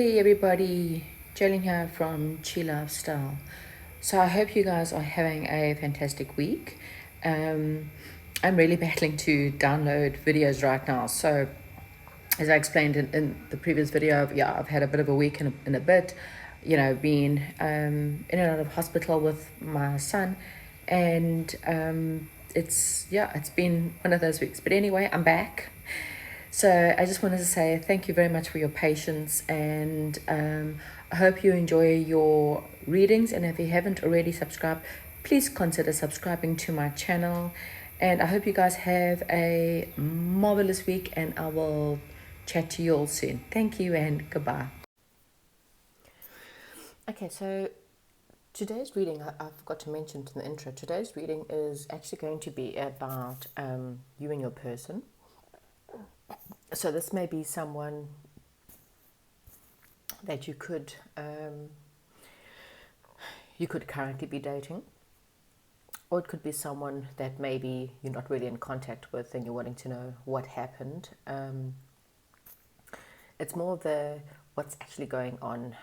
Hey everybody, Jalen here from Chi Lifestyle. So I hope you guys are having a fantastic week. I'm really battling to download videos right now. So as I explained in the previous video, I've had a bit of a week in a bit, being in and out of hospital with my son. And it's been one of those weeks. But anyway, I'm back. So I just wanted to say thank you very much for your patience, and I hope you enjoy your readings. And if you haven't already subscribed, please consider subscribing to my channel. And I hope you guys have a marvelous week, and I will chat to you all soon. Thank you and goodbye. Okay, so today's reading, I forgot to mention in the intro, today's reading is actually going to be about you and your person. So this may be someone that you could currently be dating, or it could be someone that maybe you're not really in contact with and you're wanting to know what happened. It's more of the what's actually going on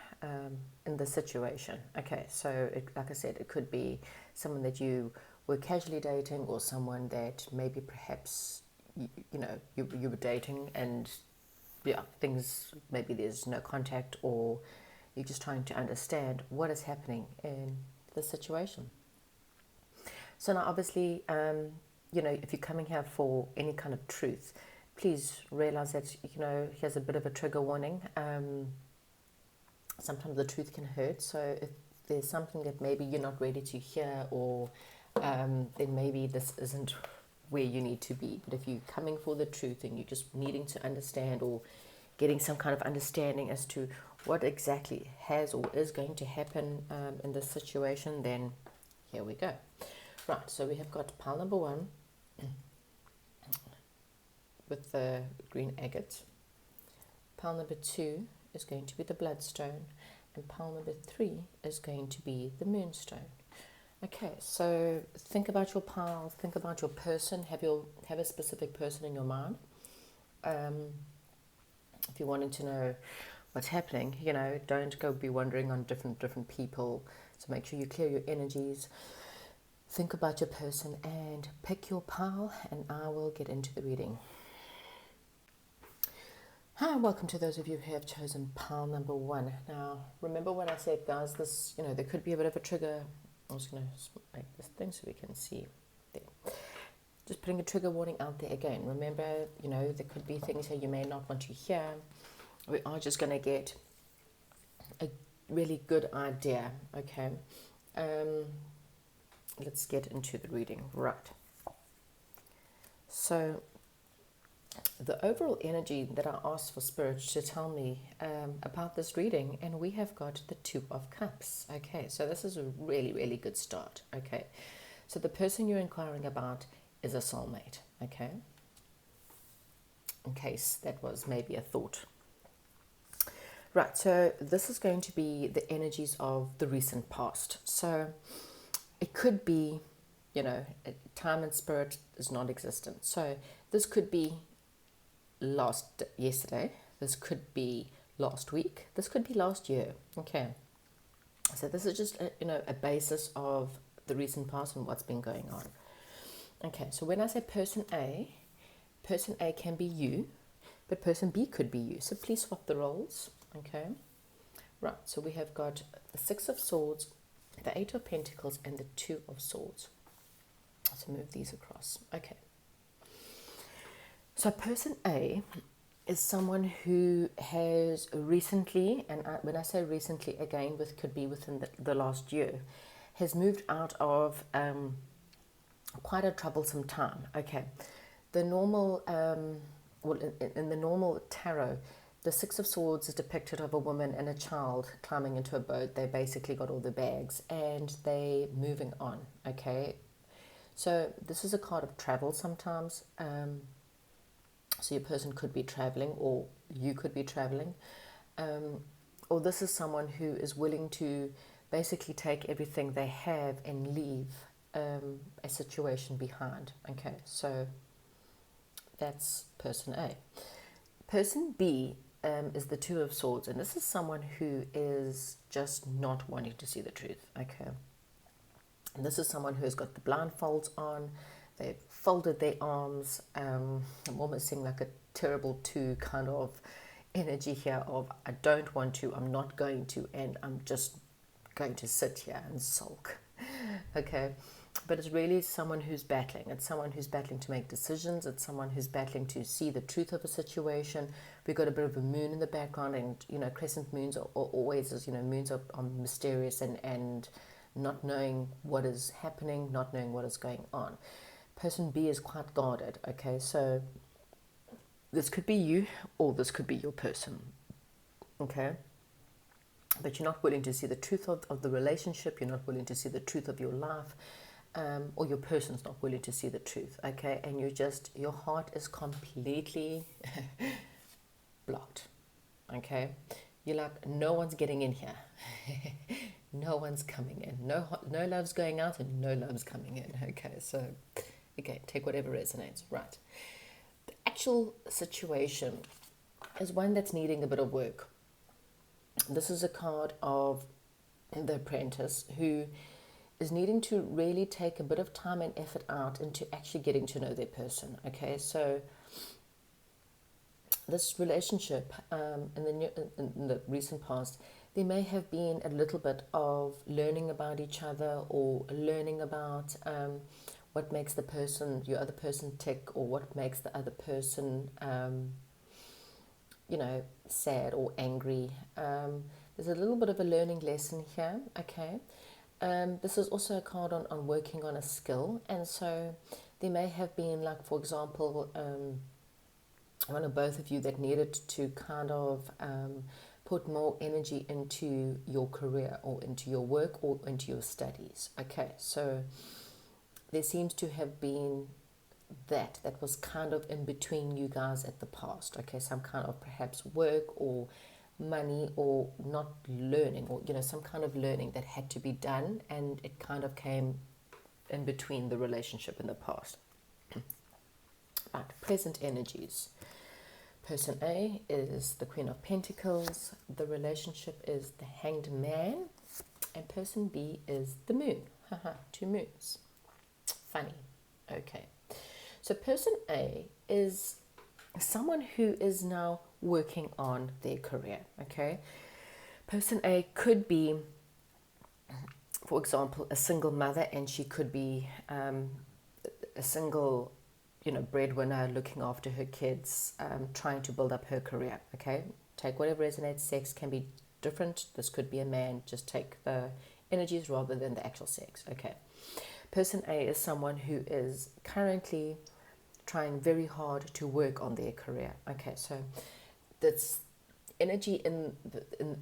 in the situation. Okay, so like I said, it could be someone that you were casually dating, or someone that maybe perhaps you were dating, and things, maybe there's no contact, or you're just trying to understand what is happening in the situation. So now obviously, if you're coming here for any kind of truth, please realize that, here's a bit of a trigger warning. Sometimes the truth can hurt, so if there's something that maybe you're not ready to hear, or then maybe this isn't where you need to be. But if you're coming for the truth and you're just needing to understand, or getting some kind of understanding as to what exactly has or is going to happen in this situation, then here we go. Right, so we have got pile number 1 with the green agate. Pile number 2 is going to be the bloodstone, and pile number 3 is going to be the moonstone. Okay, so think about your pile, think about your person, have a specific person in your mind. If you're wanting to know what's happening, don't go be wandering on different people. So make sure you clear your energies, think about your person, and pick your pile, and I will get into the reading. Hi, and welcome to those of you who have chosen pile number 1. Now, remember what I said, guys, this, there could be a bit of a trigger. I'm just going to make this thing so we can see there. Just putting a trigger warning out there again. Remember, there could be things that you may not want to hear. We are just going to get a really good idea, okay? Let's get into the reading. Right. So the overall energy that I asked for Spirit to tell me about this reading, and we have got the 2 of Cups. Okay, so this is a really, really good start. Okay, so the person you're inquiring about is a soulmate. Okay, in case that was maybe a thought. Right, so this is going to be the energies of the recent past. So it could be, time and spirit is non-existent. So this could be yesterday, this could be last week, this could be last year. Okay, so this is just a basis of the recent past and what's been going on. Okay, so when I say person A can be you, but person B could be you, so please swap the roles. Okay, right, so we have got the 6 of Swords, the 8 of Pentacles, and the 2 of Swords. So move these across. Okay, so person A is someone who has recently, and when I say recently, again, could be within the last year, has moved out of quite a troublesome time. Okay, the normal, in the normal tarot, the 6 of Swords is depicted of a woman and a child climbing into a boat. They basically got all the bags and they moving on. Okay, so this is a card of travel sometimes. So your person could be traveling, or you could be traveling, or this is someone who is willing to basically take everything they have and leave a situation behind. Okay, so that's person A. Person B is the Two of Swords, and this is someone who is just not wanting to see the truth, okay? And this is someone who has got the blindfolds on, they've folded their arms. I'm almost seeing like a terrible two kind of energy here of I don't want to, I'm not going to, and I'm just going to sit here and sulk, okay? But it's really someone who's battling. It's someone who's battling to make decisions. It's someone who's battling to see the truth of a situation. We've got a bit of a moon in the background, and crescent moons are always, as moons are mysterious and not knowing what is happening, not knowing what is going on. Person B is quite guarded, okay? So this could be you, or this could be your person, okay? But you're not willing to see the truth of the relationship. You're not willing to see the truth of your life. Or your person's not willing to see the truth, okay? And your heart is completely blocked, okay? You're like, no one's getting in here. No one's coming in. No love's going out and no love's coming in, okay? So, again, take whatever resonates, right? The actual situation is one that's needing a bit of work. This is a card of the Apprentice who is needing to really take a bit of time and effort out into actually getting to know their person, okay? So this relationship, in the recent past, there may have been a little bit of learning about each other, or learning about what makes your other person tick, or what makes the other person, sad or angry. There's a little bit of a learning lesson here, okay? This is also a card on working on a skill, and so there may have been, like, for example, one or both of you that needed to kind of put more energy into your career, or into your work, or into your studies, okay? So there seems to have been that was kind of in between you guys at the past, okay? Some kind of perhaps work or money, or not learning, or some kind of learning that had to be done, and it kind of came in between the relationship in the past. Right, present energies. Person A is the Queen of Pentacles, the relationship is the Hanged Man, and person B is the Moon. Haha, two moons. Funny. Okay, so person A is someone who is now working on their career, okay? Person A could be, for example, a single mother, and she could be a single, breadwinner, looking after her kids, trying to build up her career, okay? Take whatever resonates. Sex can be different. This could be a man. Just take the energies rather than the actual sex, okay? Person A is someone who is currently trying very hard to work on their career, okay? So that's energy in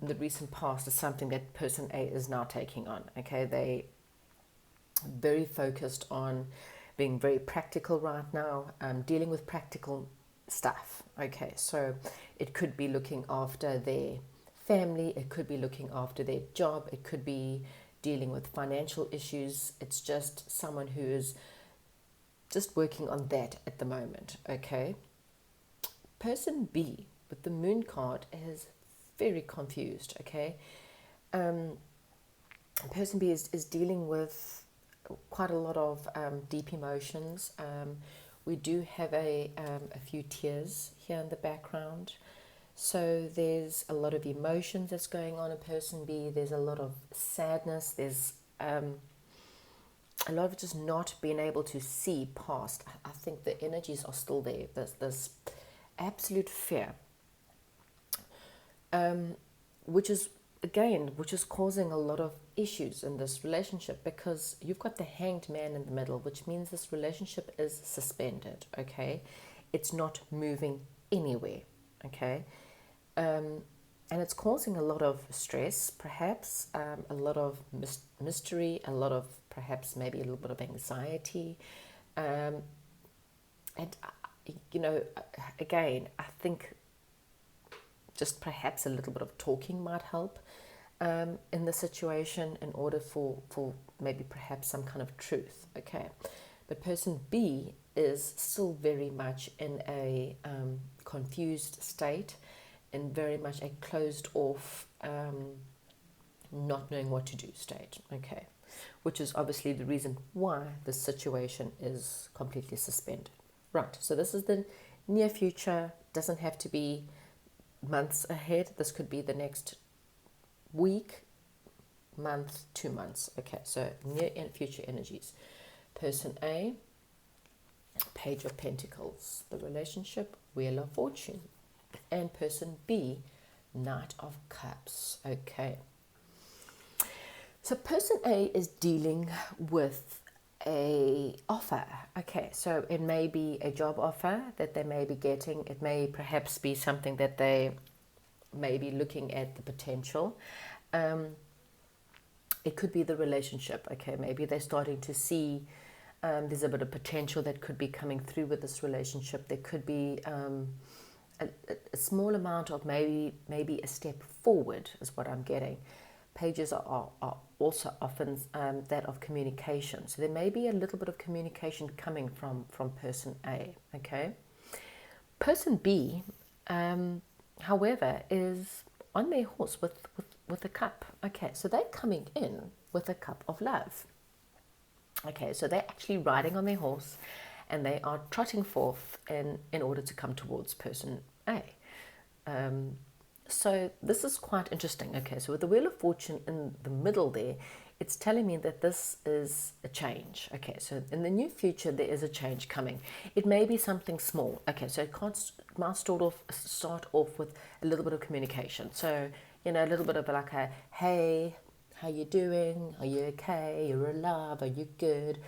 the recent past is something that person A is now taking on, okay? They very focused on being very practical right now, dealing with practical stuff, okay? So it could be looking after their family, it could be looking after their job, it could be dealing with financial issues. It's just someone who is just working on that at the moment, okay? Person B with the Moon card is very confused, okay? Person B is dealing with quite a lot of deep emotions. We do have a few tears here in the background. So there's a lot of emotions that's going on in person B. There's a lot of sadness. There's a lot of just not being able to see past. I think the energies are still there. There's this absolute fear, which is causing a lot of issues in this relationship, because you've got the Hanged Man in the middle, which means this relationship is suspended, okay? It's not moving anywhere, okay? And it's causing a lot of stress, perhaps, a lot of mystery, a lot of perhaps maybe a little bit of anxiety. And, again, I think just perhaps a little bit of talking might help in the situation, in order for maybe perhaps some kind of truth, okay? But person B is still very much in a confused state, in very much a closed off, not knowing what to do state, okay, which is obviously the reason why the situation is completely suspended. Right, so this is the near future, doesn't have to be months ahead, this could be the next week, month, 2 months, okay, so near and future energies. Person A, Page of Pentacles, the relationship, Wheel of Fortune, and person B, Knight of Cups, okay. So person A is dealing with a offer, okay, so it may be a job offer that they may be getting, it may perhaps be something that they may be looking at the potential. It could be the relationship, okay, maybe they're starting to see there's a bit of potential that could be coming through with this relationship. There could be a small amount of maybe a step forward is what I'm getting. Pages are also often that of communication. So there may be a little bit of communication coming from person A, okay? Person B, however, is on their horse with a cup. Okay, so they're coming in with a cup of love. Okay, so they're actually riding on their horse and they are trotting forth in order to come towards person A. So this is quite interesting. Okay, so with the Wheel of Fortune in the middle there, it's telling me that this is a change. Okay, so in the near future, there is a change coming. It may be something small. Okay, so it might start off with a little bit of communication. So, a little bit of like a, hey, how you doing? Are you okay? You're alive? Are you good?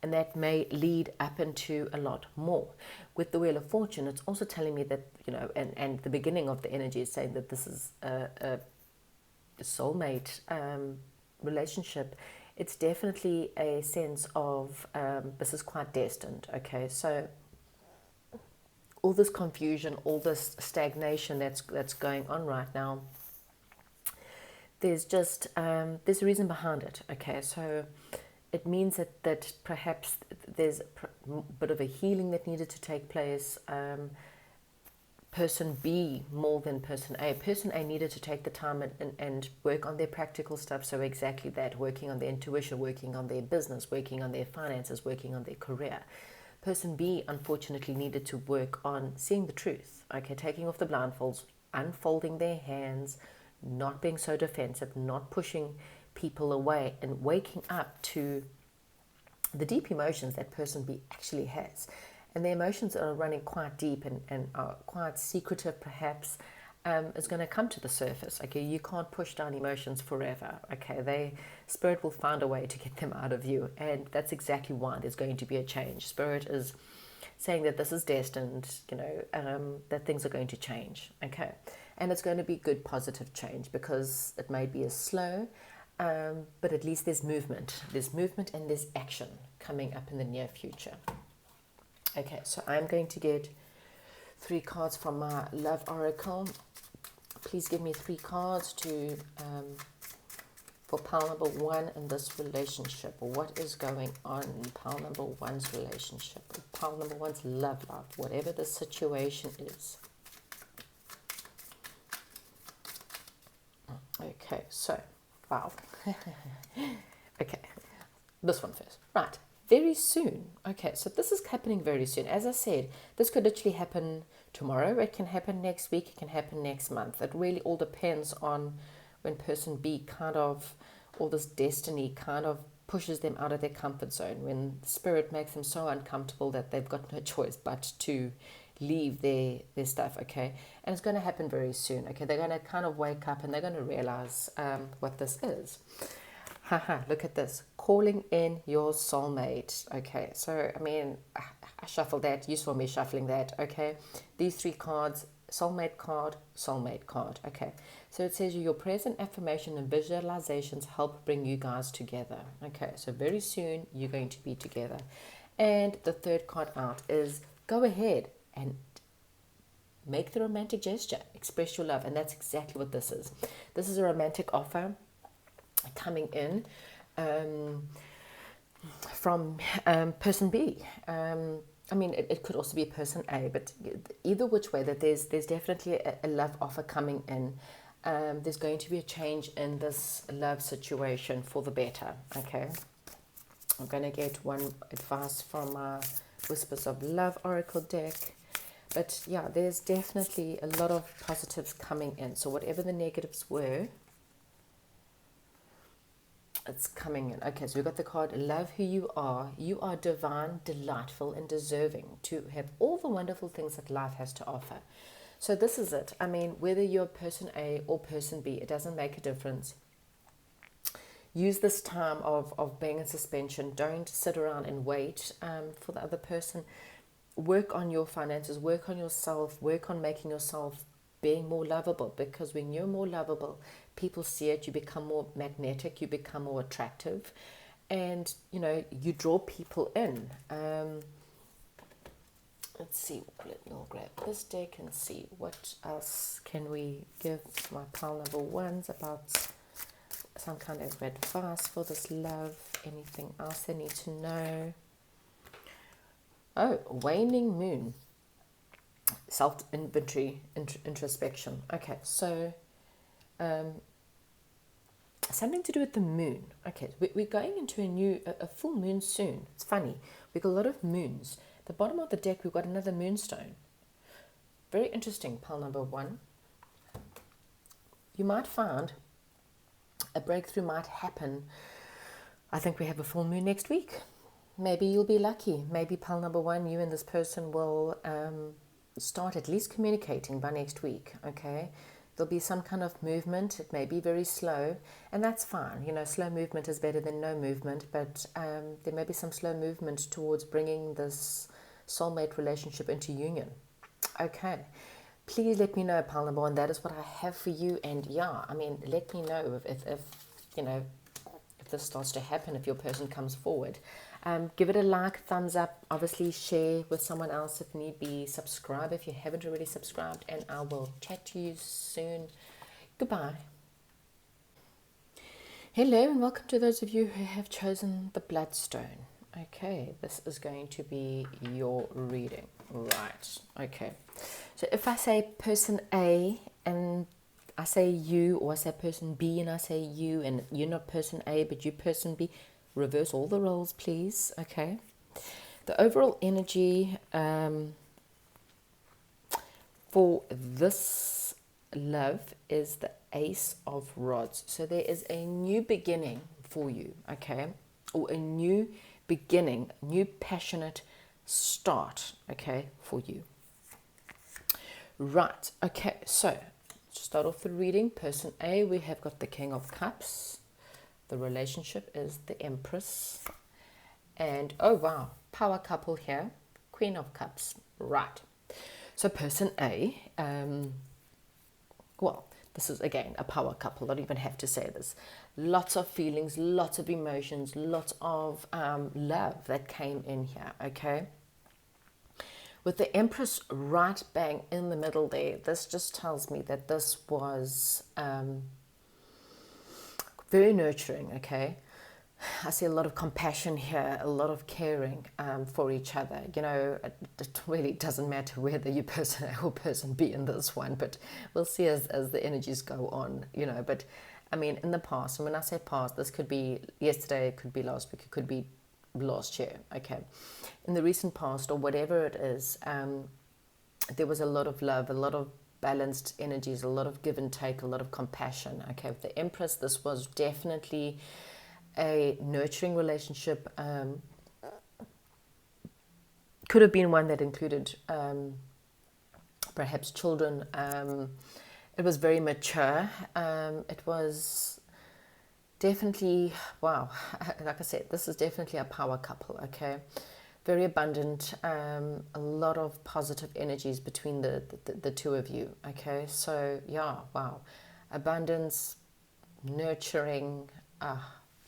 And that may lead up into a lot more. With the Wheel of Fortune, it's also telling me that, and the beginning of the energy is saying that this is a soulmate relationship. It's definitely a sense of this is quite destined, okay? So all this confusion, all this stagnation that's going on right now, there's just, there's a reason behind it, okay? So it means that perhaps there's a bit of a healing that needed to take place. Person B more than person A. Person A needed to take the time and work on their practical stuff. So exactly that, working on their intuition, working on their business, working on their finances, working on their career. Person B, unfortunately, needed to work on seeing the truth. Okay, taking off the blindfolds, unfolding their hands, not being so defensive, not pushing people away, and waking up to the deep emotions that person B actually has. And the emotions are running quite deep and are quite secretive perhaps, is going to come to the surface. Okay, you can't push down emotions forever. Okay, Spirit will find a way to get them out of you, and that's exactly why there's going to be a change. Spirit is saying that this is destined, that things are going to change. Okay, and it's going to be good, positive change, because it may be a slow, but at least there's movement. There's movement and there's action coming up in the near future. Okay, so I'm going to get 3 cards from my Love Oracle. Please give me 3 cards to for pile number 1 in this relationship. What is going on in pile number 1's relationship? Or pile number 1's love life, whatever the situation is. Okay, so, wow. Okay, this one first. Right. Very soon. Okay, so this is happening very soon. As I said, this could literally happen tomorrow. It can happen next week. It can happen next month. It really all depends on when person B kind of, all this destiny kind of pushes them out of their comfort zone. When spirit makes them so uncomfortable that they've got no choice but to leave their stuff, okay? And it's going to happen very soon, okay? They're going to kind of wake up and they're going to realize what this is. Haha, look at this. Calling in your soulmate. Okay, so, I mean, I shuffled that. You saw me shuffling that, okay? These 3 cards, soulmate card, okay? So it says your present affirmation and visualizations help bring you guys together. Okay, so very soon you're going to be together. And the 3rd card out is go ahead and make the romantic gesture. Express your love, and that's exactly what this is. This is a romantic offer coming in from person B. I mean, it could also be person A, but either which way, that there's definitely a love offer coming in. There's going to be a change in this love situation for the better, okay? I'm going to get one advice from Whispers of Love Oracle deck. But yeah, there's definitely a lot of positives coming in. So whatever the negatives were, it's coming in. Okay, so we've got the card, love who you are. You are divine, delightful, and deserving to have all the wonderful things that life has to offer. So this is it. I mean, whether you're person A or person B, it doesn't make a difference. Use this time of being in suspension. Don't sit around and wait for the other person. Work on your finances, work on yourself, work on making yourself being more lovable, because when you're more lovable, people see it, you become more magnetic, you become more attractive, and you know, you draw people in. Let's see, we'll grab this deck and see what else can we give my pile number ones about some kind of advice for this love, anything else they need to know. Oh, waning moon. Self-inventory, introspection. Okay, so something to do with the moon. Okay, we're going into a full moon soon. It's funny. We've got a lot of moons. The bottom of the deck, we've got another moonstone. Very interesting, pile number one. You might find a breakthrough might happen. I think we have a full moon next week. Maybe you'll be lucky. Maybe pile number one, you and this person will start at least communicating by next week, okay? There'll be some kind of movement. It may be very slow, and that's fine. You know, slow movement is better than no movement, but there may be some slow movement towards bringing this soulmate relationship into union. Okay. Please let me know, pile number one. That is what I have for you, and yeah, I mean, let me know if you know, if this starts to happen, if your person comes forward. Give it a like, thumbs up, obviously share with someone else if need be, subscribe if you haven't already subscribed, and I will chat to you soon. Goodbye. Hello and welcome to those of you who have chosen the Bloodstone. Okay, this is going to be your reading. Right, okay. So if I say person A and I say you, or I say person B and I say you, and you're not person A but you person B, reverse all the roles, please. Okay. The overall energy for this love is the Ace of Rods. So there is a new beginning for you, okay? Or a new beginning, new passionate start, okay, for you. Right, okay, so to start off the reading, person A, we have got the King of Cups. The relationship is the Empress. And, oh wow, power couple here, Queen of Cups. Right. So person A, well, this is, again, a power couple. I don't even have to say this. Lots of feelings, lots of emotions, lots of love that came in here, okay? With the Empress right bang in the middle there, this just tells me that this was very nurturing, okay? I see a lot of compassion here, a lot of caring for each other. You know, it really doesn't matter whether you're person A or person B in this one, but we'll see as the energies go on, you know. But, I mean, in the past, and when I say past, this could be yesterday, it could be last week, it could be last year, okay? In the recent past, or whatever it is, there was a lot of love, a lot of balanced energies, a lot of give and take, a lot of compassion, okay? With the Empress, this was definitely a nurturing relationship. Could have been one that included perhaps children. It was very mature. It was definitely, wow, like I said, this is definitely a power couple, okay? Very abundant, a lot of positive energies between the two of you, okay? So, yeah, wow. Abundance, nurturing,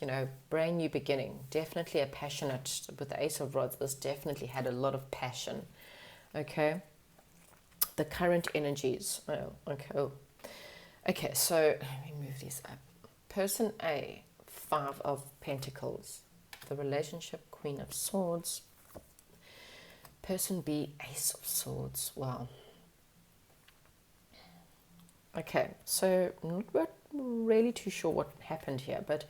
you know, brand new beginning. Definitely a passionate, with the Ace of Rods, this definitely had a lot of passion, okay? The current energies, oh, okay. Oh. Okay, so let me move these up. Person A, Five of Pentacles. The relationship, Queen of Swords. Person B, Ace of Swords. Wow. Okay, so not really too sure what happened here, but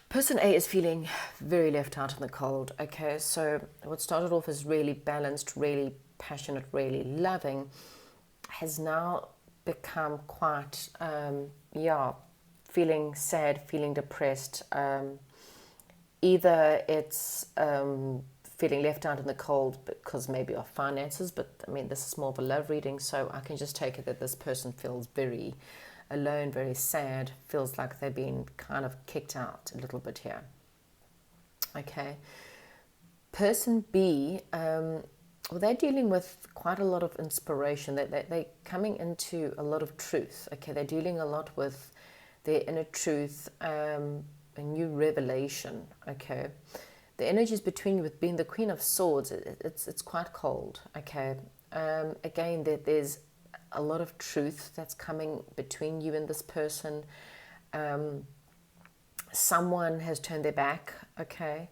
person A is feeling very left out in the cold. Okay, so what started off as really balanced, really passionate, really loving, has now become quite, feeling sad, feeling depressed. Either it's feeling left out in the cold because maybe of finances, but I mean, this is more of a love reading, so I can just take it that this person feels very alone, very sad, feels like they've been kind of kicked out a little bit here. Okay. Person B, well, they're dealing with quite a lot of inspiration. They're coming into a lot of truth. Okay, they're dealing a lot with their inner truth, a new revelation. Okay, the energies between you, with being the Queen of Swords, it's quite cold. Okay, again, there's a lot of truth that's coming between you and this person. Someone has turned their back. Okay,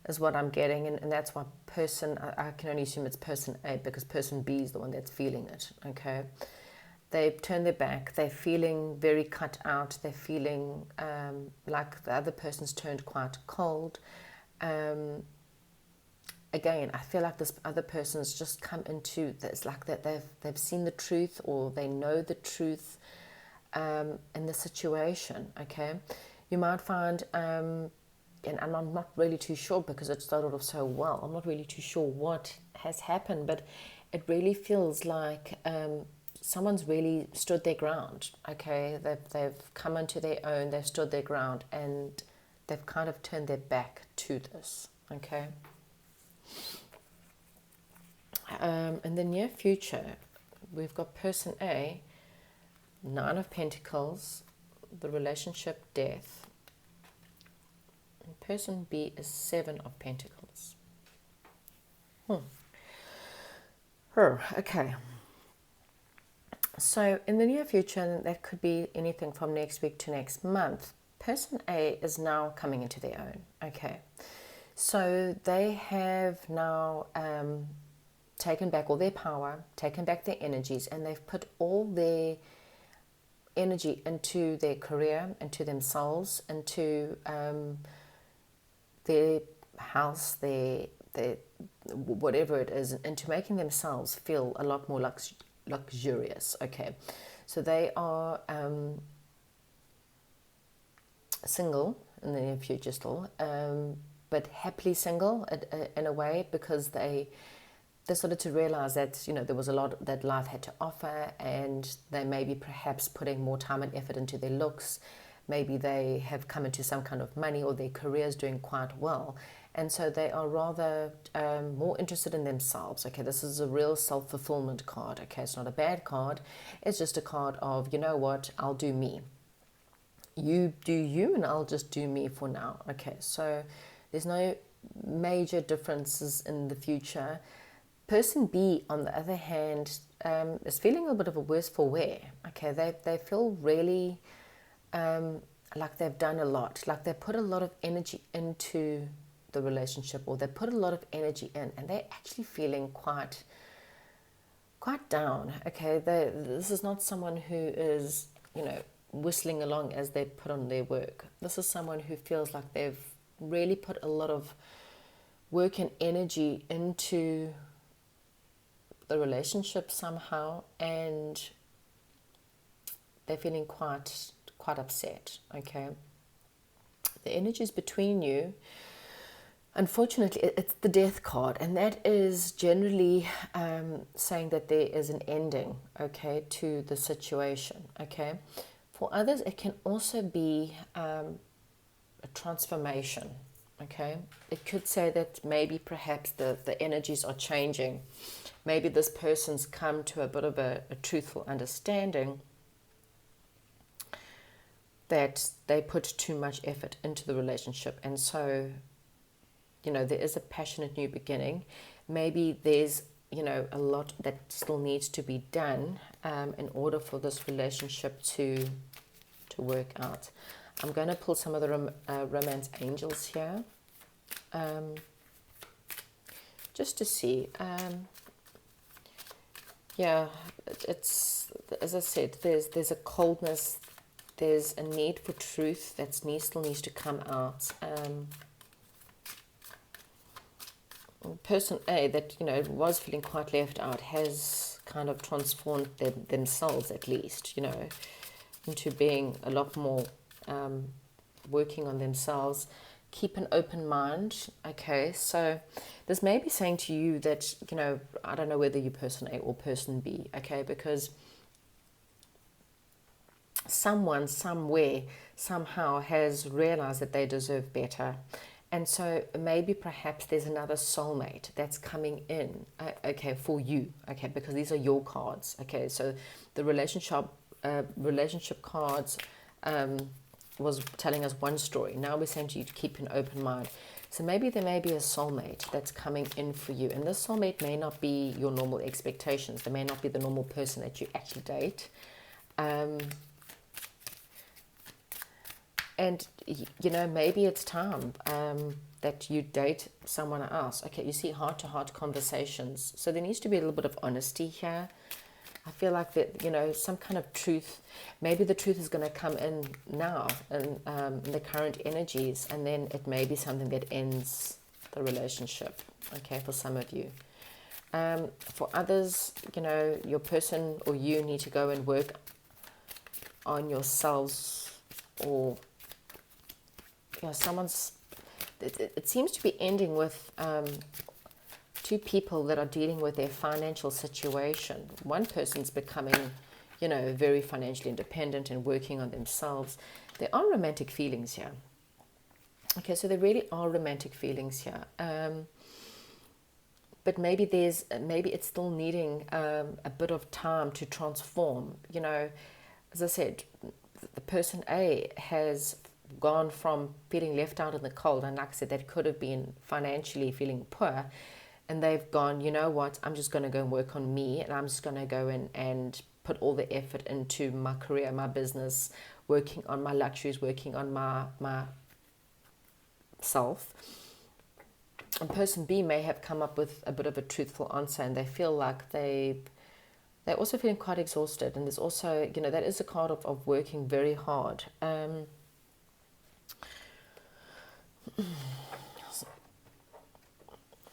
is what I'm getting, and that's why I can only assume it's person A, because person B is the one that's feeling it. Okay, they've turned their back, they're feeling very cut out, they're feeling like the other person's turned quite cold. Again, I feel like this other person's just come into this, like that they've seen the truth, or they know the truth in the situation. Okay, you might find, and I'm not really too sure because it started off so well, I'm not really too sure what has happened, but it really feels like someone's really stood their ground. Okay, they've come into their own, they've stood their ground, and they've kind of turned their back to this. Okay. In the near future, we've got person A, Nine of Pentacles, the relationship death. And person B is Seven of Pentacles. Okay. So in the near future, that could be anything from next week to next month, person A is now coming into their own. Okay. So they have now taken back all their power, taken back their energies, and they've put all their energy into their career, into themselves, into their house, their whatever it is, into making themselves feel a lot more luxurious. Okay, so they are single in the near future still, but happily single in a way, because they started to realize that, you know, there was a lot that life had to offer, and they may be perhaps putting more time and effort into their looks. Maybe they have come into some kind of money, or their career is doing quite well, and so they are rather more interested in themselves. Okay, this is a real self-fulfillment card. Okay, it's not a bad card, it's just a card of, you know what, I'll do me, you do you, and I'll just do me for now. Okay, so there's no major differences in the future. Person B, on the other hand, is feeling a bit of a worse for wear. Okay, they feel really like they've done a lot, like they put a lot of energy into the relationship, or they put a lot of energy in, and they're actually feeling quite down. Okay, this is not someone who is, you know, whistling along as they put on their work. This is someone who feels like they've really put a lot of work and energy into the relationship somehow, and they're feeling quite upset. Okay, the energies between you, unfortunately, it's the death card, and that is generally saying that there is an ending, okay, to the situation. Okay, for others it can also be a transformation. Okay, it could say that maybe perhaps the energies are changing. Maybe this person's come to a bit of a truthful understanding that they put too much effort into the relationship, and so, you know, there is a passionate new beginning. Maybe there's, you know, a lot that still needs to be done in order for this relationship to work out. I'm going to pull some of the romance angels here. just to see. Yeah, it's, as I said, there's a coldness, there's a need for truth that still needs to come out. Person A that, was feeling quite left out has kind of transformed themselves, at least, into being a lot more working on themselves. Keep an open mind. Okay, so this may be saying to you that, I don't know whether you're person A or person B, okay, because someone, somewhere, somehow has realized that they deserve better. And so maybe perhaps there's another soulmate that's coming in, okay, for you, okay, because these are your cards, okay. So the relationship cards was telling us one story. Now we're saying to you to keep an open mind. So maybe there may be a soulmate that's coming in for you, and this soulmate may not be your normal expectations. They may not be the normal person that you actually date. And, maybe it's time that you date someone else. Okay, you see heart-to-heart conversations. So there needs to be a little bit of honesty here. I feel like that, some kind of truth. Maybe the truth is going to come in now in the current energies, and then it may be something that ends the relationship, okay, for some of you. For others, your person or you need to go and work on yourselves, or someone's, it seems to be ending with two people that are dealing with their financial situation. One person's becoming, very financially independent and working on themselves. There are romantic feelings here. Okay, so there really are romantic feelings here. But maybe it's still needing a bit of time to transform. As I said, the person A has gone from feeling left out in the cold, and like I said, that could have been financially feeling poor, and they've gone, you know what, I'm just going to go and work on me, and I'm just going to go in and put all the effort into my career, my business, working on my luxuries, working on my self. And person B may have come up with a bit of a truthful answer, and they feel like they're also feeling quite exhausted. And there's also, that is a card of working very hard.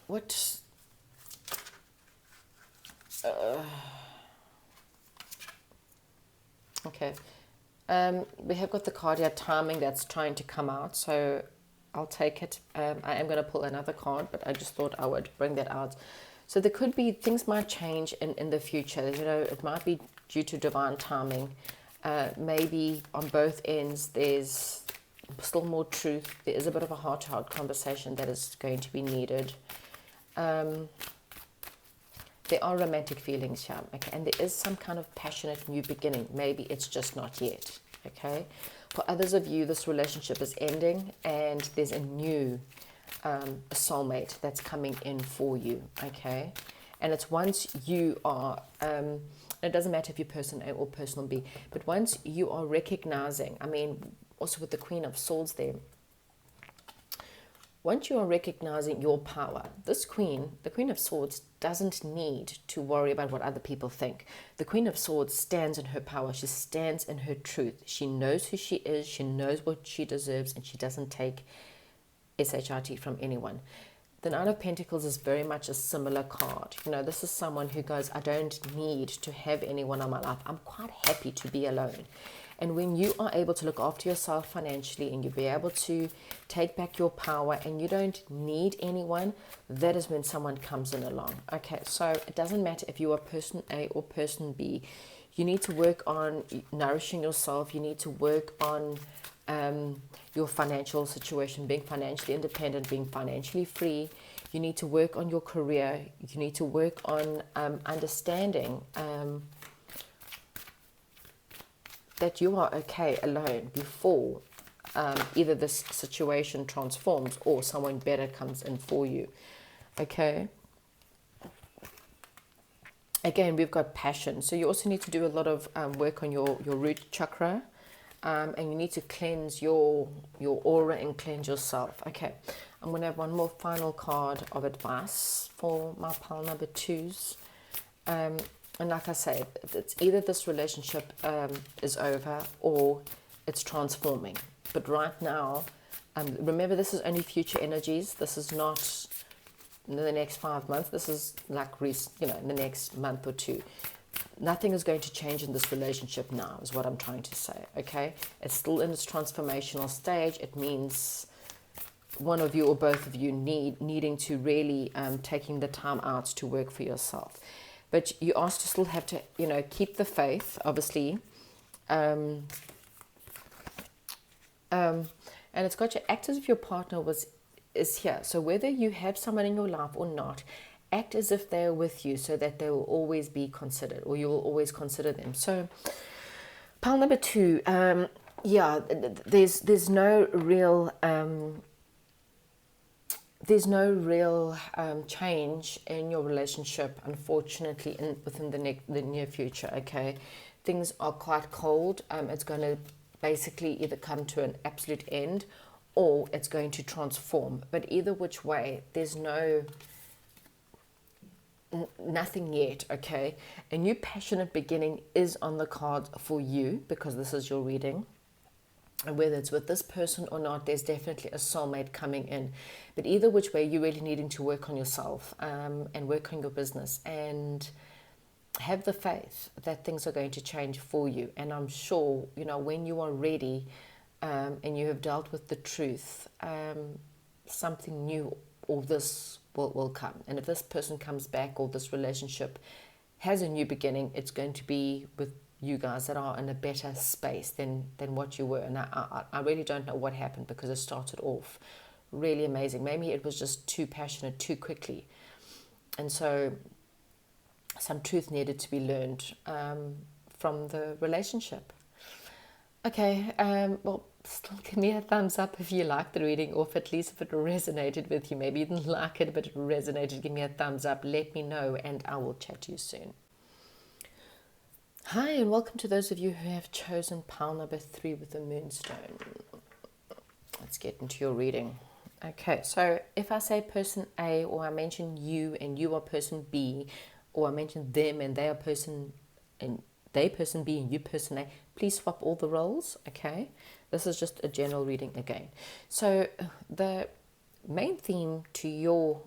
What? Okay. We have got the card here, timing, that's trying to come out. So I'll take it. I am going to pull another card, but I just thought I would bring that out. So there could be, things might change in the future. It might be due to divine timing. Maybe on both ends there's still more truth. There is a bit of a heart-to-heart conversation that is going to be needed. There are romantic feelings here, okay, and there is some kind of passionate new beginning. Maybe it's just not yet, okay. For others of you, this relationship is ending, and there's a new soulmate that's coming in for you, okay. And it's once you are, it doesn't matter if you're person A or person B, but once you are recognizing, also with the Queen of Swords there, once you are recognizing your power, this queen, the Queen of Swords, doesn't need to worry about what other people think. The Queen of Swords stands in her power. She stands in her truth. She knows who she is. She knows what she deserves, and she doesn't take SHIT from anyone. The Nine of Pentacles is very much a similar card. This is someone who goes, I don't need to have anyone in my life. I'm quite happy to be alone. And when you are able to look after yourself financially, and you be able to take back your power, and you don't need anyone, that is when someone comes in along. Okay, so it doesn't matter if you are person A or person B. You need to work on nourishing yourself. You need to work on your financial situation, being financially independent, being financially free. You need to work on your career. You need to work on understanding that you are okay alone before either this situation transforms or someone better comes in for you. Okay. Again, we've got passion. So you also need to do a lot of work on your root chakra. and you need to cleanse your aura and cleanse yourself. Okay, I'm going to have one more final card of advice for my pile number 2s. And like I say, it's either this relationship is over or it's transforming. But right now, remember, this is only future energies. This is not in the next 5 months. This is like, in the next month or two. Nothing is going to change in this relationship now, is what I'm trying to say, okay? It's still in its transformational stage. It means one of you or both of you needing to really taking the time out to work for yourself. But you also still have to, keep the faith, obviously. And it's got to act as if your partner is here. So whether you have someone in your life or not, act as if they're with you so that they will always be considered, or you will always consider them. So pile number 2, there's no real change in your relationship, unfortunately, within the near future, okay? Things are quite cold. It's going to basically either come to an absolute end or it's going to transform. But either which way, there's nothing yet, okay? A new passionate beginning is on the cards for you, because this is your reading. And whether it's with this person or not, there's definitely a soulmate coming in. But either which way, you're really needing to work on yourself and work on your business and have the faith that things are going to change for you. And I'm sure, when you are ready and you have dealt with the truth, something new or this will come. And if this person comes back or this relationship has a new beginning, it's going to be with you guys that are in a better space than what you were. And I really don't know what happened, because it started off really amazing. Maybe it was just too passionate too quickly, and so some truth needed to be learned from the relationship. Okay, well, still give me a thumbs up if you liked the reading, or at least if it resonated with you. Maybe you didn't like it, but it resonated. Give me a thumbs up, let me know, and I will chat to you soon. Hi, and welcome to those of you who have chosen pile number 3 with the moonstone. Let's get into your reading. Okay, so if I say person A, or I mention you and you are person B, or I mention them and they are person and they person B and you person A, please swap all the roles, okay? This is just a general reading again. So the main theme to your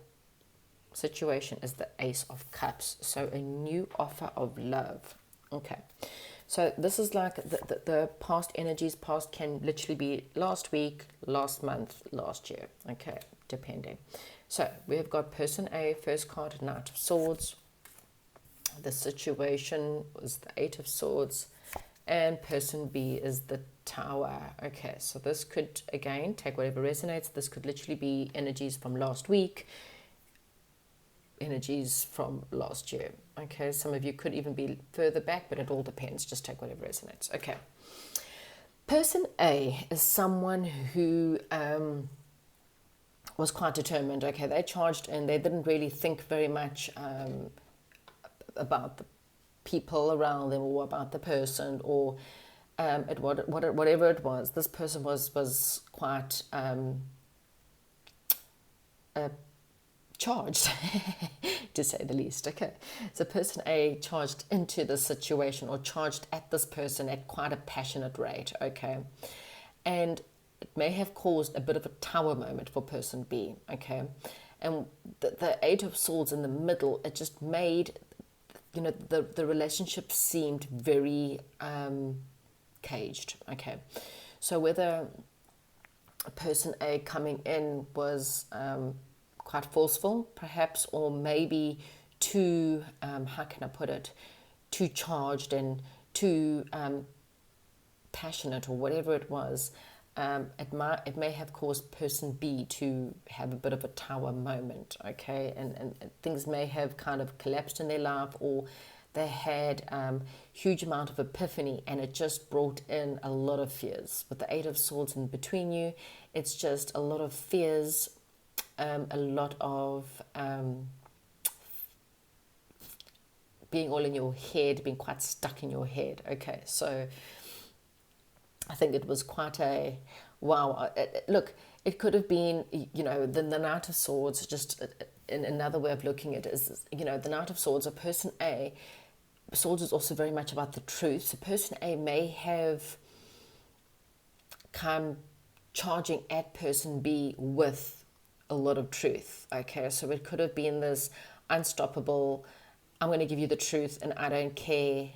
situation is the Ace of Cups, so a new offer of love. Okay, so this is like the past energies. Past can literally be last week, last month, last year, okay, depending. So we've got person A, first card, Knight of Swords. The situation was the Eight of Swords, and person B is the Tower. Okay, so this could, again, take whatever resonates. This could literally be energies from last week, energies from last year. Okay, some of you could even be further back, but it all depends. Just take whatever resonates. Okay, person A is someone who was quite determined. Okay, they charged in. They didn't really think very much about the people around them or about the person, or whatever it was. This person was quite charged, to say the least. Okay, so person A charged into the situation, or charged at this person at quite a passionate rate. Okay, and it may have caused a bit of a tower moment for person B. Okay, and the Eight of Swords in the middle, it just made, the relationship seemed very caged. Okay, so whether person A coming in was quite forceful, perhaps, or maybe too, how can I put it, too charged and too passionate, or whatever it was, it may have caused person B to have a bit of a tower moment, okay, and things may have kind of collapsed in their life, or they had huge amount of epiphany, and it just brought in a lot of fears. With the Eight of Swords in between you, it's just a lot of fears, a lot of being all in your head, being quite stuck in your head. Okay, so I think it was quite a wow. Look, it could have been, the Knight of Swords. Just in another way of looking at it is, the Knight of Swords, a person A. Swords is also very much about the truth. So person A may have come charging at person B with a lot of truth. Okay, so it could have been this unstoppable, I'm going to give you the truth and I don't care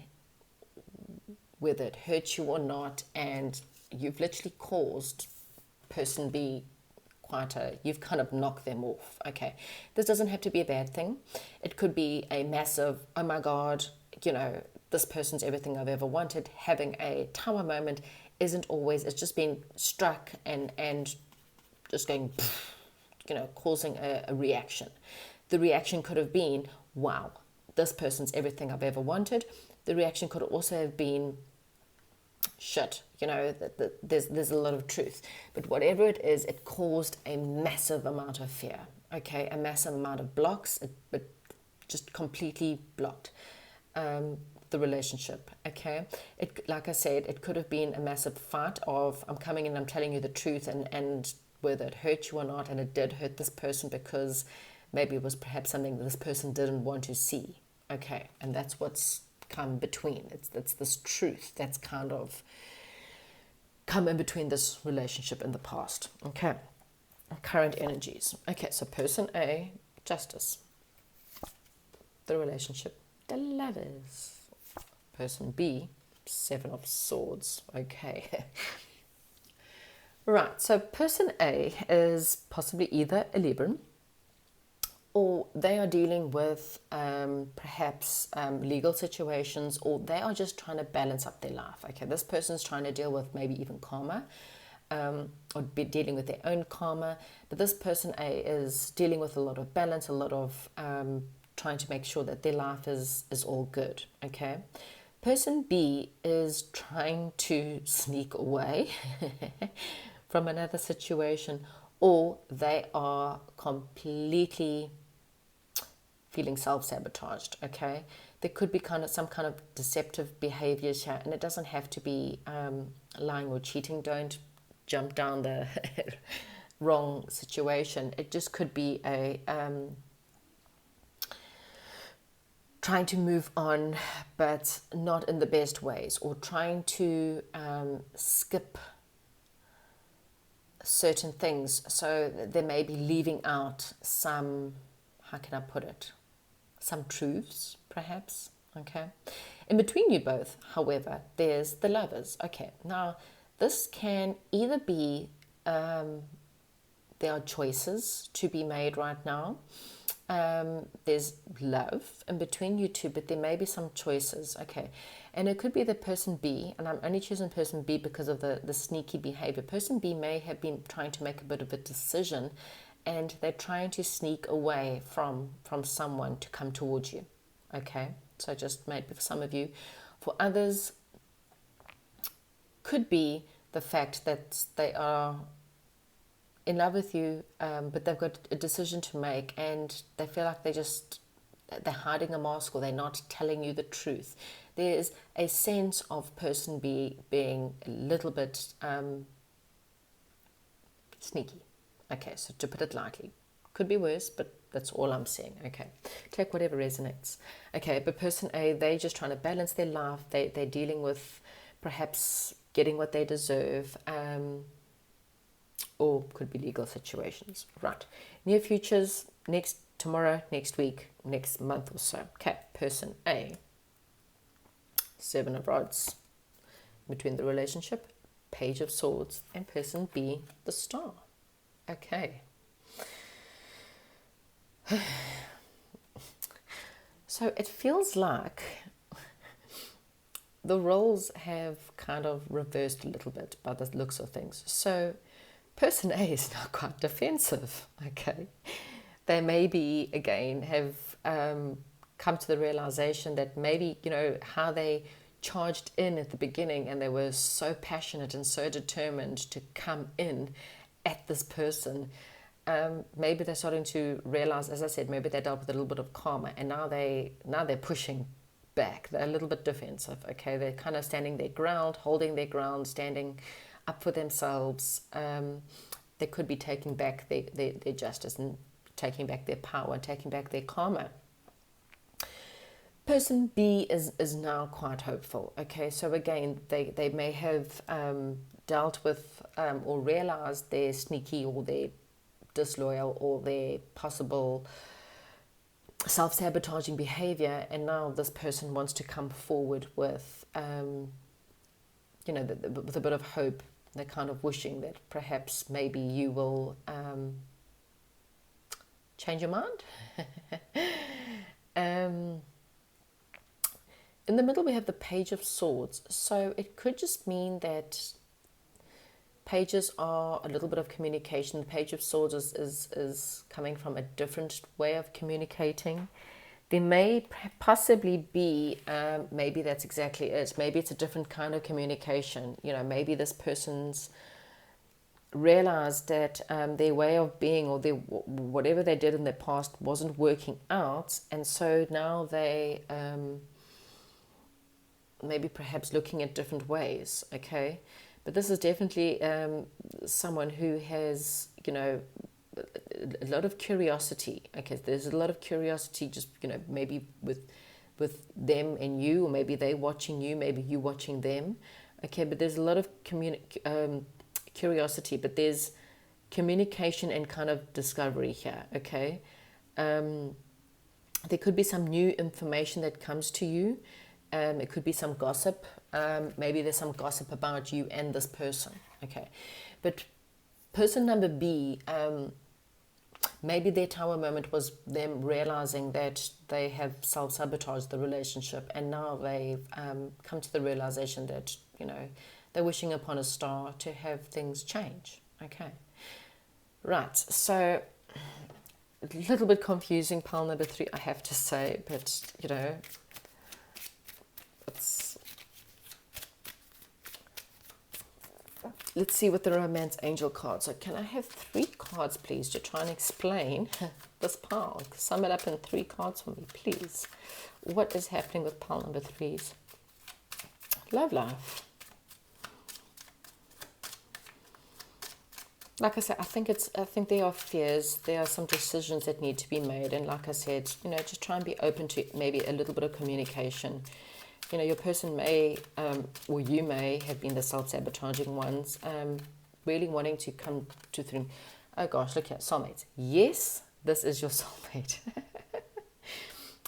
whether it hurts you or not, and you've literally caused person B you've kind of knocked them off. Okay, this doesn't have to be a bad thing. It could be a massive, oh my God, this person's everything I've ever wanted. Having a tower moment isn't always, it's just being struck and just going, causing a reaction. The reaction could have been, wow, this person's everything I've ever wanted. The reaction could also have been, shit, there's a lot of truth. But whatever it is, it caused a massive amount of fear, okay? A massive amount of blocks. It just completely blocked the relationship, okay? Like I said, it could have been a massive fight of, I'm coming in, I'm telling you the truth, and whether it hurt you or not, and it did hurt this person because maybe it was perhaps something that this person didn't want to see, okay? And that's what's come between. It's this truth that's kind of come in between this relationship in the past, okay? Current energies. Okay, so person A, Justice. The relationship, the Lovers. Person B, Seven of Swords. Okay. Right, so person A is possibly either a Libran, or they are dealing with perhaps legal situations, or they are just trying to balance up their life. Okay, this person's trying to deal with maybe even karma, or be dealing with their own karma. But this person A is dealing with a lot of balance, a lot of trying to make sure that their life is all good. Okay, person B is trying to sneak away from another situation, or they are completely feeling self-sabotaged, okay? There could be some kind of deceptive behaviors here, and it doesn't have to be lying or cheating. Don't jump down the wrong situation. It just could be a trying to move on, but not in the best ways, or trying to skip certain things. So they may be leaving out some, how can I put it? Some truths, perhaps, okay? In between you both, however, there's the Lovers. Okay, now this can either be, there are choices to be made right now. There's love in between you two, but there may be some choices, okay? And it could be the person B, and I'm only choosing person B because of the sneaky behavior. Person B may have been trying to make a bit of a decision, and they're trying to sneak away from someone to come towards you, okay? So just maybe for some of you. For others, could be the fact that they are in love with you, but they've got a decision to make, and they feel like they're hiding a mask, or they're not telling you the truth. There's a sense of person B being a little bit sneaky. Okay, so to put it lightly, could be worse, but that's all I'm saying. Okay, take whatever resonates. Okay, but person A, they're just trying to balance their life. They're dealing with perhaps getting what they deserve, or could be legal situations. Right, near futures, tomorrow, next week, next month or so. Okay, person A, Seven of Rods, between the relationship, Page of Swords, and person B, the Star. Okay. So it feels like the roles have kind of reversed a little bit by the looks of things. So person A is now quite defensive, okay? They maybe, again, have come to the realization that maybe, how they charged in at the beginning, and they were so passionate and so determined to come in at this person, maybe they're starting to realize, as I said, maybe they dealt with a little bit of karma, and now they're pushing back. They're a little bit defensive, okay? They're kind of standing their ground, holding their ground, standing up for themselves. They could be taking back their justice and taking back their power, taking back their karma. Person B is now quite hopeful, okay? So again, they may have dealt with or realized their sneaky or their disloyal or their possible self-sabotaging behavior, and now this person wants to come forward with, with a bit of hope. They're kind of wishing that perhaps maybe you will change your mind. In the middle, we have the Page of Swords. So it could just mean that pages are a little bit of communication. The Page of Swords is coming from a different way of communicating. There may possibly be, maybe that's exactly it. Maybe it's a different kind of communication. Maybe this person's realized that their way of being or whatever they did in the past wasn't working out. And so now they maybe perhaps looking at different ways, okay? But this is definitely someone who has, a lot of curiosity. Okay, there's a lot of curiosity, just maybe with them and you, or maybe they watching you, maybe you watching them. Okay, but there's a lot of curiosity, but there's communication and kind of discovery here. Okay, there could be some new information that comes to you. It could be some gossip. Maybe there's some gossip about you and this person. Okay, but person number B, maybe their tower moment was them realizing that they have self-sabotaged the relationship, and now they've come to the realization that, they're wishing upon a star to have things change. Okay, right, so a little bit confusing, pile number 3, I have to say, but, let's see what the Romance Angel cards are. Can I have 3 cards, please, to try and explain this pile? Sum it up in 3 cards for me, please. What is happening with pile number 3s? Love life. Like I said, I think there are fears. There are some decisions that need to be made. And like I said, just try and be open to maybe a little bit of communication. Your person may, or you may have been the self-sabotaging ones, really wanting to come to through. Oh gosh, look here, soulmates. Yes, this is your soulmate.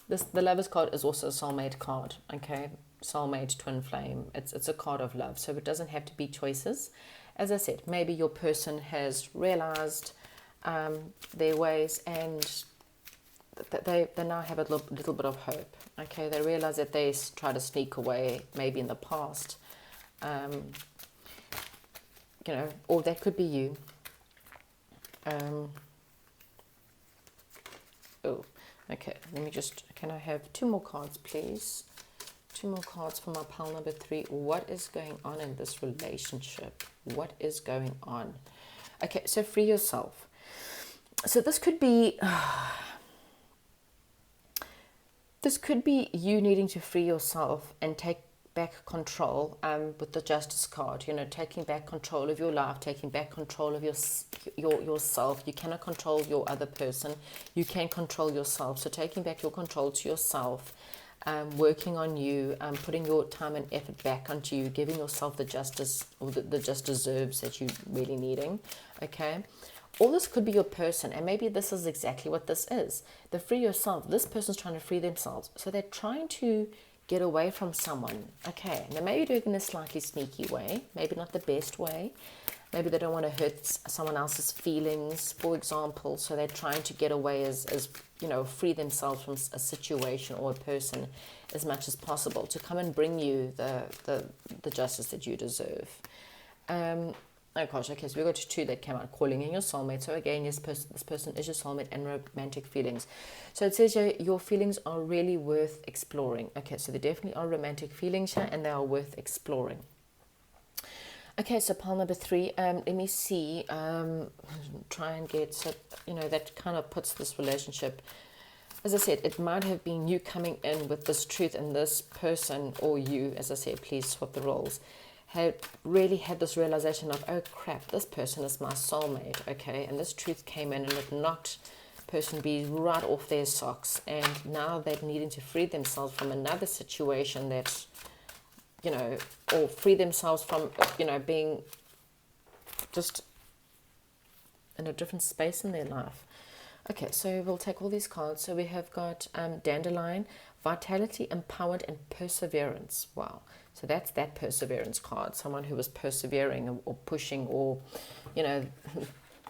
The Lover's card is also a soulmate card, okay? Soulmate, twin flame. It's a card of love, so it doesn't have to be choices. As I said, maybe your person has realized their ways, and they now have a little bit of hope. Okay, they realize that they try to sneak away maybe in the past, or that could be you. Okay, can I have 2 more cards, please? 2 more cards for my pile number 3. What is going on in this relationship? What is going on? Okay, so free yourself. So this could be... This could be you needing to free yourself and take back control with the Justice card. Taking back control of your life, taking back control of yourself. You cannot control your other person. You can control yourself. So taking back your control to yourself, working on you, putting your time and effort back onto you, giving yourself the justice or the just deserves that you're really needing. Okay. All this could be your person, and maybe this is exactly what this is. The free yourself. This person's trying to free themselves. So they're trying to get away from someone. Okay, now maybe do it in a slightly sneaky way, maybe not the best way. Maybe they don't want to hurt someone else's feelings, for example. So they're trying to get away as free themselves from a situation or a person as much as possible to come and bring you the justice that you deserve. Oh gosh, okay, so we got 2 that came out, calling in your soulmate. So again, this person is your soulmate, and romantic feelings. So it says here, your feelings are really worth exploring. Okay, so there definitely are romantic feelings here, and they are worth exploring. Okay, so pile number 3, let me see, try and get, so, that kind of puts this relationship as I said, it might have been you coming in with this truth, and this person, or you, as I said, please swap the roles, had really had this realization of, oh crap, this person is my soulmate, okay? And this truth came in and it knocked person B right off their socks. And now they're needing to free themselves from another situation that, you know, or free themselves from, you know, being just in a different space in their life. Okay, so we'll take all these cards. So we have got Dandelion, Vitality, Empowered, and Perseverance. Wow. So that's that perseverance card. Someone who was persevering or pushing, or, you know,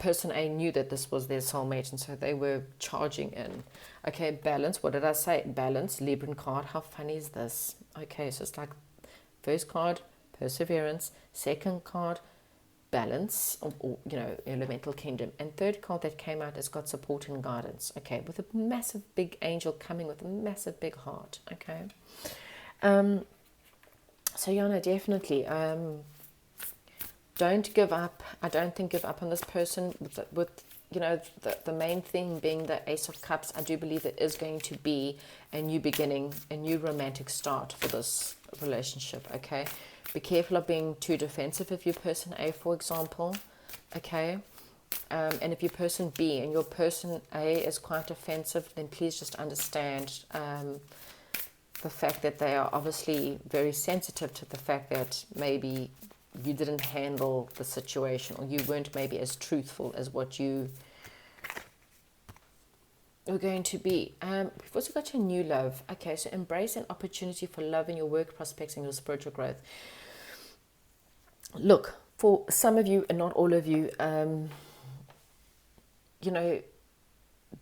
person A knew that this was their soulmate, and so they were charging in. Okay, Balance. What did I say? Balance, Libran card. How funny is this? Okay, so it's like first card, Perseverance. Second card, Balance, or, you know, Elemental Kingdom. And third card that came out has got Support and Guidance. Okay, with a massive big angel coming with a massive big heart. Okay. So yeah, no, definitely. Don't give up. I don't think give up on this person. With you know, the main thing being the Ace of Cups, I do believe there is going to be a new beginning, a new romantic start for this relationship. Okay. Be careful of being too defensive if you're person A, for example, okay? And if you're person B and your person A is quite defensive, then please just understand the fact that they are obviously very sensitive to the fact that maybe you didn't handle the situation, or you weren't maybe as truthful as what you were going to be. We've also got your new love. Okay, so embrace an opportunity for love in your work prospects and your spiritual growth. Look, for some of you and not all of you, you know,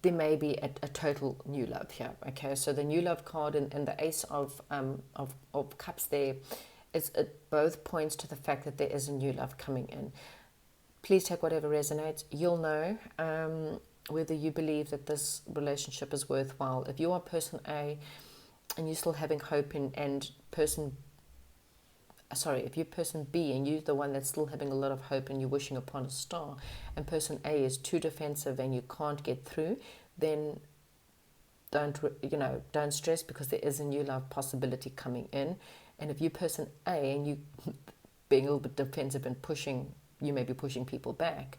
there may be a total new love here. Okay, so the new love card and the Ace of Cups there, it both points to the fact that there is a new love coming in. Please take whatever resonates. You'll know whether you believe that this relationship is worthwhile. If you are person A and you're still having hope and if you're person B and you're the one that's still having a lot of hope and you're wishing upon a star, and person A is too defensive and you can't get through, then don't stress, because there is a new love possibility coming in. And if you're person A and you being a little bit defensive and pushing, you may be pushing people back,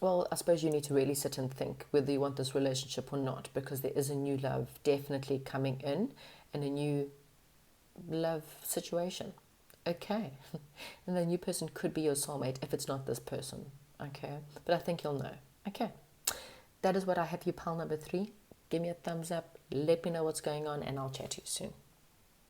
well, I suppose you need to really sit and think whether you want this relationship or not, because there is a new love definitely coming in and a new love situation. Okay. And the new person could be your soulmate if it's not this person. Okay. But I think you'll know. Okay. That is what I have for you, pile number 3. Give me a thumbs up. Let me know what's going on, and I'll chat to you soon.